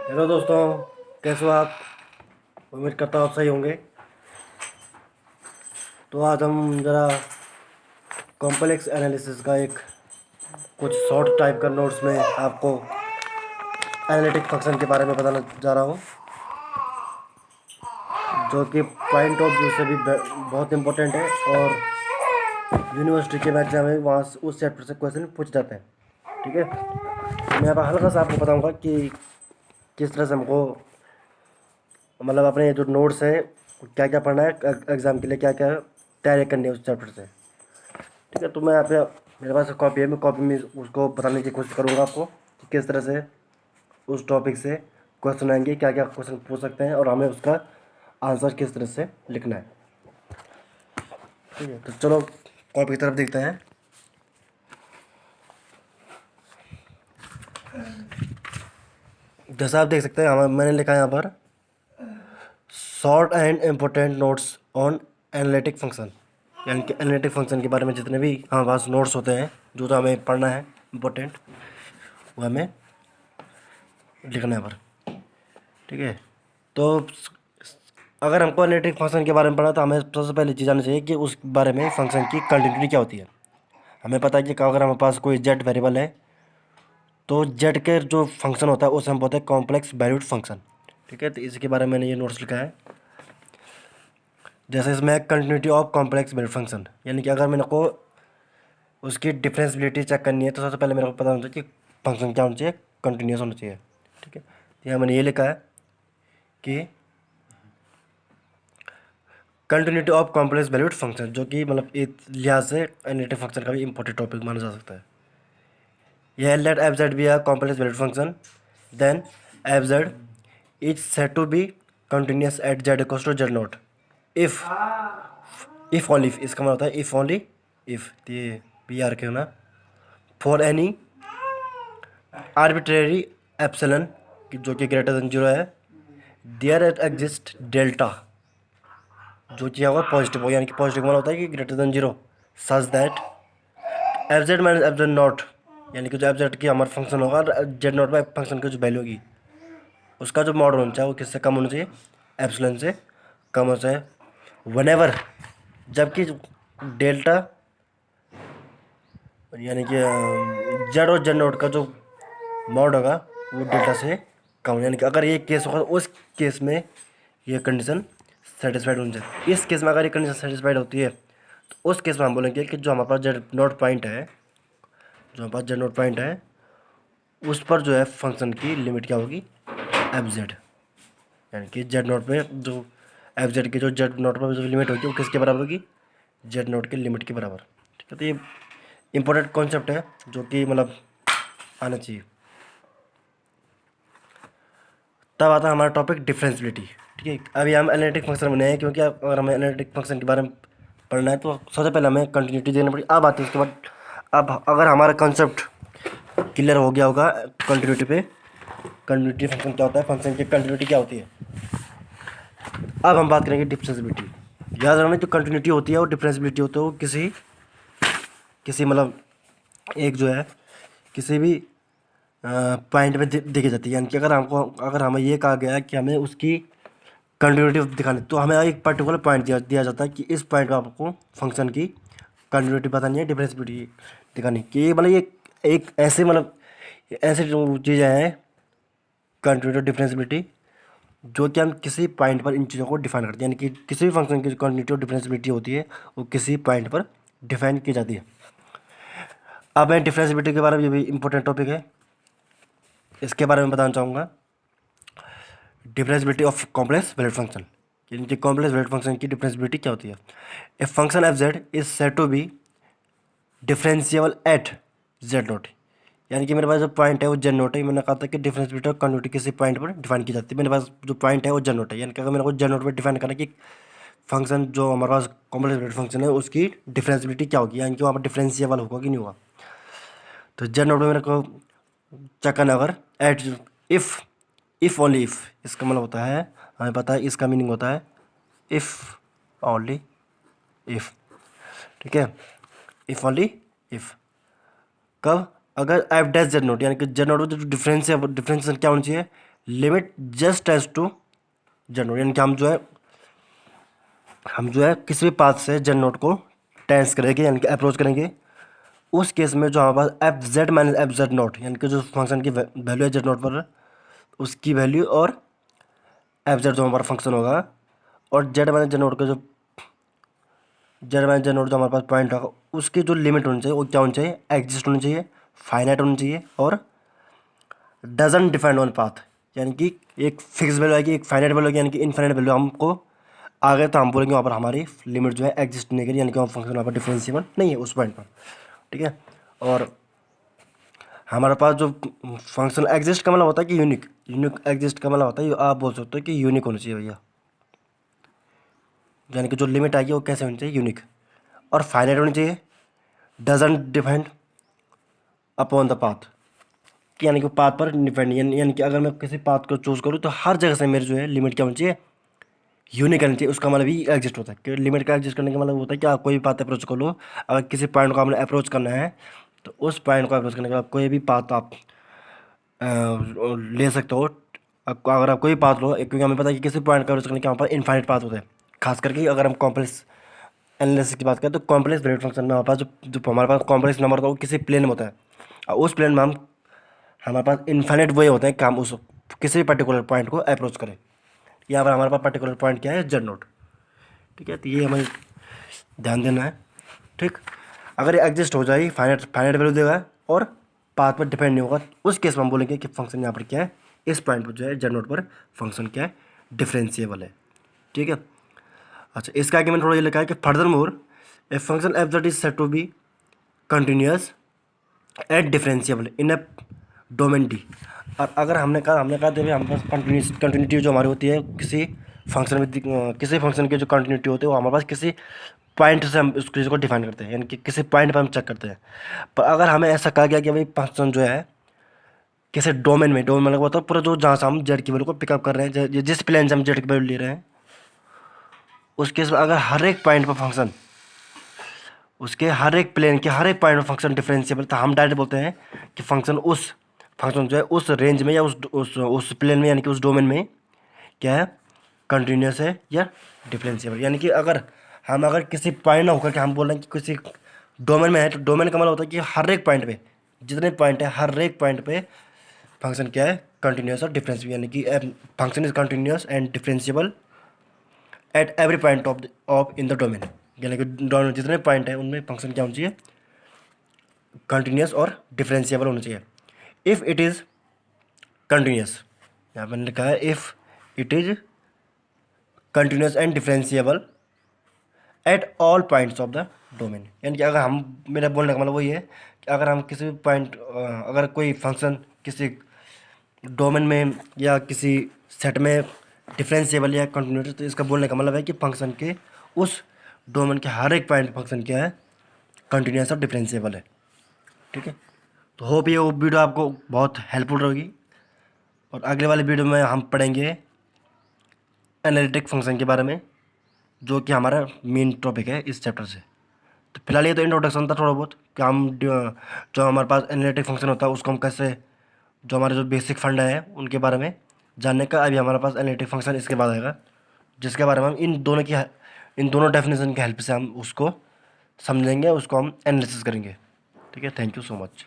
Hello दोस्तों, कैसे हो आप? उम्मीद करता हूँ आप सही होंगे। तो आज हम ज़रा कॉम्प्लेक्स एनालिसिस का एक कुछ शॉर्ट टाइप का नोट्स में आपको एनालिटिक फंक्शन के बारे में बताना जा रहा हूँ, जो कि पॉइंट ऑफ व्यू से भी बहुत इम्पोर्टेंट है और यूनिवर्सिटी के एग्जाम में वहाँ से उस चैप्टर से क्वेश्चन पूछ जाते हैं। ठीक है, मैं यहाँ पर हल्का सा आपको बताऊँगा कि किस तरह से हमको मतलब अपने जो नोट्स हैं क्या क्या पढ़ना है, एग्ज़ाम के लिए क्या क्या तैयारी करनी है उस चैप्टर से। ठीक है, तो मैं यहाँ पे मेरे पास कॉपी है, मैं कॉपी में उसको बताने की कोशिश करूँगा आपको कि किस तरह से उस टॉपिक से क्वेश्चन आएंगे, क्या क्या क्वेश्चन पूछ सकते हैं और हमें उसका आंसर किस तरह से लिखना है। ठीक है, तो चलो कॉपी की तरफ देखते हैं। जैसा आप देख सकते हैं मैंने लिखा है यहाँ पर short and important notes on analytic function, यानी कि एनालिटिक फंक्शन के बारे में जितने भी हमारे पास नोट्स होते हैं जो तो हमें पढ़ना है इम्पोर्टेंट, वो हमें लिखना है पर। ठीक है, तो अगर हमको एनालिटिक फंक्शन के बारे में पढ़ा तो हमें सबसे पहले चीज़ जाननी चाहिए कि उस बारे में फंक्शन की कंटिन्यूटी क्या होती है। हमें पता है कि अगर हमारे पास कोई जेड वेरिएबल है तो जेड के जो फंक्शन होता है उसे हम बोलते हैं कॉम्प्लेक्स वैल्यूड फंक्शन। ठीक है, तो इसके बारे में मैंने ये नोट्स लिखा है। जैसे इसमें continuity of complex valued function, यानी कि अगर मेरे को उसकी डिफरेंशिएबिलिटी चेक करनी है तो सबसे पहले मेरे को पता होना चाहिए कि फंक्शन क्या होना चाहिए, कंटिन्यूस होना चाहिए। ठीक है, तो यहाँ मैंने ये लिखा है कि continuity of complex valued function, जो कि मतलब एक लिहाज से एनालिटिक फंक्शन का भी इंपॉर्टेंट टॉपिक माना जा सकता है। यह let f z be are complex valued function then f z is said to be continuous at z equals to z naught if if only if, इसका मतलब होता है इफ ओनली इफ, ये बी आर के ना फॉर एनी आर्बिट्रेरी एप्सिलॉन जो कि ग्रेटर देन जीरो है, देयर एग्जिस्ट डेल्टा जो कि होगा पॉजिटिव हो, यानी कि पॉजिटिव वाला होता है कि greater than zero, such that F Z minus F Z not, यानी कि जो एफ जेड की हमारा फंक्शन होगा और जेड नॉट में फंक्शन की जो वैल्यू होगी उसका जो मॉडल होना चाहिए वो किससे कम होना चाहिए, एप्सिलॉन से कम होना चाहिए। व्हेनेवर, जबकि डेल्टा यानी कि जेड और जेड नॉट का जो मॉड होगा वो डेल्टा से कम, यानी कि अगर ये केस होगा तो उस केस में ये कंडीशन सेटिस्फाइड होनी चाहिए। इस केस में अगर ये कंडीशन सेटिस्फाइड होती है तो उस केस में हम बोलेंगे कि जो हमारे पास जेड नॉट पॉइंट है, जो हमारे पास जेड नॉट पॉइंट है उस पर जो है फंक्शन की लिमिट क्या होगी, एफ जेड, यानी कि जेड नॉट पे जो एफ जेड की जो जेड नॉट पर जो लिमिट होगी वो किसके बराबर होगी, जेड नॉट की लिमिट के बराबर। ठीक है, तो ये इंपॉर्टेंट कॉन्सेप्ट है जो कि मतलब आना चाहिए। तब आता है हमारा टॉपिक डिफरेंशियबिलिटी। ठीक है, अभी हम एनालिटिक फंक्शन बनाए हैं क्योंकि अगर हमें एनालिटिक फंक्शन के बारे में पढ़ना है तो सबसे पहले हमें कंटिन्यूटी देनी पड़ेगी। अब आते हैं उसके बाद, अब अगर हमारा कंसेप्ट क्लियर हो गया होगा कंटिन्यूटी पे, कंटिन्यूटी फंक्शन क्या होता है, फंक्शन की कंटिन्यूटी क्या होती है, अब हम बात करेंगे डिफरेंशियबिलिटी। याद रखना जो कंटिन्यूटी होती है और डिफरेंशियबिलिटी होती है वो किसी किसी मतलब एक जो है किसी भी पॉइंट में देखी जाती है। यानी कि अगर हमें ये कहा गया है कि हमें उसकी कंटिन्यूटी दिखानी तो हमें एक पर्टिकुलर पॉइंट दिया जाता है कि इस पॉइंट पर आपको फंक्शन की कंटिन्यूटी बतानी है, डिफरेंशियबिलिटी दिखानी कि ये मतलब ये एक ऐसे मतलब ऐसे जो चीज़ें हैं कंटिन्यूटी डिफरेंशियबिलिटी जो कि हम किसी पॉइंट पर इन चीज़ों को डिफाइन करते हैं, यानी कि किसी भी फंक्शन की जो कंटिन्यूटी और डिफरेंशियबिलिटी होती है वो किसी पॉइंट पर डिफाइन की जाती है। अब मैं डिफरेंशियबिलिटी के बारे में, ये भी इंपॉर्टेंट टॉपिक है, इसके बारे में बताना चाहूँगा। Differentiability of complex valued function, यानी कि कॉम्प्लेक्स वैल्यूड फंक्शन की डिफरेंशियबिलिटी क्या होती है। A function f z is said to be differentiable at z note, यानी कि मेरे पास जो पॉइंट है वो जेड नोट है। मैंने कहा था कि डिफरेंशियबिलिटी और कंटिन्यूटी किसी पॉइंट पर डिफाइन की जाती है। मेरे पास जो पॉइंट है वो जेड नोट है, यानी कि अगर मेरे को जेड नोट पर डिफाइन करना है कि फंक्शन जो हमारे पास कॉम्प्लेक्स वैल्यूड फंक्शन है उसकी डिफरेंशियबिलिटी क्या होगी, यानी कि वहाँ पर डिफरेंशिएबल होगा कि नहीं होगा। तो जेड नोट में मेरे को चेक करना अगर at if if only if, इसका मतलब होता है हमें पता है इसका मीनिंग होता है इफ़ ओनली इफ़। ठीक है, इफ़ ओनली इफ़ कब, अगर एफ डैश जेड नोट, यानी कि जेड नोट में जो डिफरेंशिएशन क्या होनी चाहिए, limit just tends to z note, यानी कि हम जो है किसी भी पाथ से जेड नोट को टेंस करेंगे यानी कि अप्रोच करेंगे। उस केस में जो हमारे पास F Z minus F Z note, यानी कि जो फंक्शन की वैल्यू है जेड नोट पर, उसकी वैल्यू और एफ जेड जो हमारा फंक्शन होगा, और जेड माइनस जेड नोट का जो जो हमारे पास पॉइंट होगा, उसकी जो लिमिट होनी चाहिए वो क्या होनी चाहिए, एग्जिस्ट होनी चाहिए, फाइनाइट होनी चाहिए, और डजन डिपेंड ऑन पाथ, यानी कि एक फिक्स वैल्यू आएगी, एक फाइनाइट वैल्यू आएगी, यानी कि इनफाइनाइट वैल्यू हमको आ गए तो हम बोलेंगे वहाँ पर हमारी लिमिट जो है एग्जिस्ट नहीं करी, यानी कि वहाँ फंक्शन वहाँ पर डिफरेंशिएबल नहीं है उस पॉइंट पर। ठीक है। और हमारे पास जो फंक्शन एग्जिस्ट का मतलब होता है कि यूनिक, यूनिक एग्जिस्ट का मतलब होता है आप बोल सकते हो कि यूनिक होनी चाहिए भैया, यानी कि जो लिमिट आएगी वो कैसे होनी चाहिए, यूनिक, और फाइनाइट होनी चाहिए, doesn't depend upon the path, यानी कि पाथ पर डिपेंड, यानी कि अगर मैं किसी पाथ को चूज करूँ तो हर जगह से मेरी जो है लिमिट क्या होनी चाहिए, यूनिक होनी चाहिए। उसका मतलब ही एग्जिस्ट होता है कि लिमिट का एग्जिस्ट करने का मतलब होता है कि आप कोई भी पाथ अप्रोच कर लो, अगर किसी पॉइंट को आपने अप्रोच करना है तो उस पॉइंट को अप्रोच करने के बाद कोई भी पाथ आप ले सकते हो। अगर आप कोई पाथ लो, क्योंकि हमें पता है कि किसी पॉइंट का अप्रोच करने के वहाँ पर इनफाइनाइट पाथ होता है। खास करके अगर हम कॉम्प्लेक्स एनालिसिस की बात करें तो कॉम्प्लेक्स वैल्यूड फंक्शन में हमारे पास जो हमारे पास कॉम्प्लेक्स नंबर होता है वो किसी प्लेन में होता है, और उस प्लेन में हमारे पास इनफाइनाइट वे होते हैं कि हम उस किसी भी पर्टिकुलर पॉइंट को अप्रोच करें। यहाँ पर हमारे पास पर्टिकुलर पॉइंट क्या है, जेड नोट। ठीक है, तो ये हमें ध्यान देना है। ठीक, अगर ये एग्जिस्ट हो जाएगी, फाइनाइट फाइनाइट वैल्यू देगा और पाथ पर डिपेंड नहीं होगा, उस केस में हम बोलेंगे कि फंक्शन यहाँ पर क्या है, इस पॉइंट पर जो है जेड नोट पर फंक्शन क्या है, डिफरेंशिएबल है। ठीक है। अच्छा, इसका आगे मैंने थोड़ा ये लिखा है कि furthermore a function f that is said to be continuous at differentiable in a domain D. और अगर हमने कहा जब हमारे पास कंटिन्यूटी जो हमारी होती है किसी फंक्शन में, किसी फंक्शन की जो कंटिन्यूटी होती है वो हमारे पास किसी पॉइंट से हम उस चीज़ को डिफाइन करते हैं, यानी कि किसी पॉइंट पर हम चेक करते हैं। पर अगर हमें ऐसा कहा गया कि भाई फंक्शन जो है किसी डोमेन में लगा, तो पूरा जो जहाँ से हम जेड की वैल्यू को पिकअप कर रहे हैं, जिस प्लेन से हम जेड की वैल्यू ले रहे हैं, उस केस में अगर हर एक पॉइंट पर फंक्शन, उसके हर एक प्लेन के हर एक पॉइंट पर फंक्शन डिफरेंशिएबल, तो हम डायरेक्ट बोलते हैं कि फंक्शन जो है उस रेंज में या उस प्लेन में, यानी कि उस डोमेन में क्या है, कंटिन्यूस है या डिफरेंशिएबल। यानी कि अगर किसी पॉइंट ना होकर के हम बोल रहे हैं कि किसी डोमेन में है, तो डोमेन का मतलब होता है कि हर एक पॉइंट पे, जितने पॉइंट है हर एक पॉइंट पे फंक्शन क्या है, कंटिन्यूस और डिफरेंशिएबल, यानी कि function is continuous and differentiable at every point of in the domain, यानी कि जितने पॉइंट है उनमें फंक्शन क्या होना चाहिए, कंटिन्यूस और डिफरेंशिएबल होना चाहिए। इफ़ इट इज़ कंटिन्यूस, यहाँ मैंने लिखा है if it is continuous and differentiable at all points of the domain, यानी कि अगर हम, मेरा बोलने का मतलब वही है कि अगर हम किसी भी पॉइंट, अगर कोई फंक्शन किसी डोमेन में या किसी सेट में डिफरेंशिएबल या कंटिन्यूस, तो इसका बोलने का मतलब है कि फंक्शन के उस डोमेन के हर एक पॉइंट फंक्शन क्या है, कंटिन्यूस और डिफरेंशिएबल है। ठीक है, तो होप ये वो वीडियो आपको बहुत हेल्पफुल रहेगी, और अगले वाले वीडियो में हम पढ़ेंगे एनालिटिक फंक्शन के बारे में, जो कि हमारा मेन टॉपिक है इस चैप्टर से। तो फिलहाल ये तो इंट्रोडक्शन था थोड़ा बहुत कि हम जो हमारे पास एनालिटिक फंक्शन होता है उसको हम कैसे, जो हमारे जो बेसिक फंडा है उनके बारे में जानने का। अभी हमारे पास एनालिटिक फंक्शन इसके बाद आएगा, जिसके बारे में हम इन दोनों डेफिनेशन की हेल्प से हम उसको समझेंगे, उसको हम एनालिसिस करेंगे। ठीक है, थैंक यू सो मच।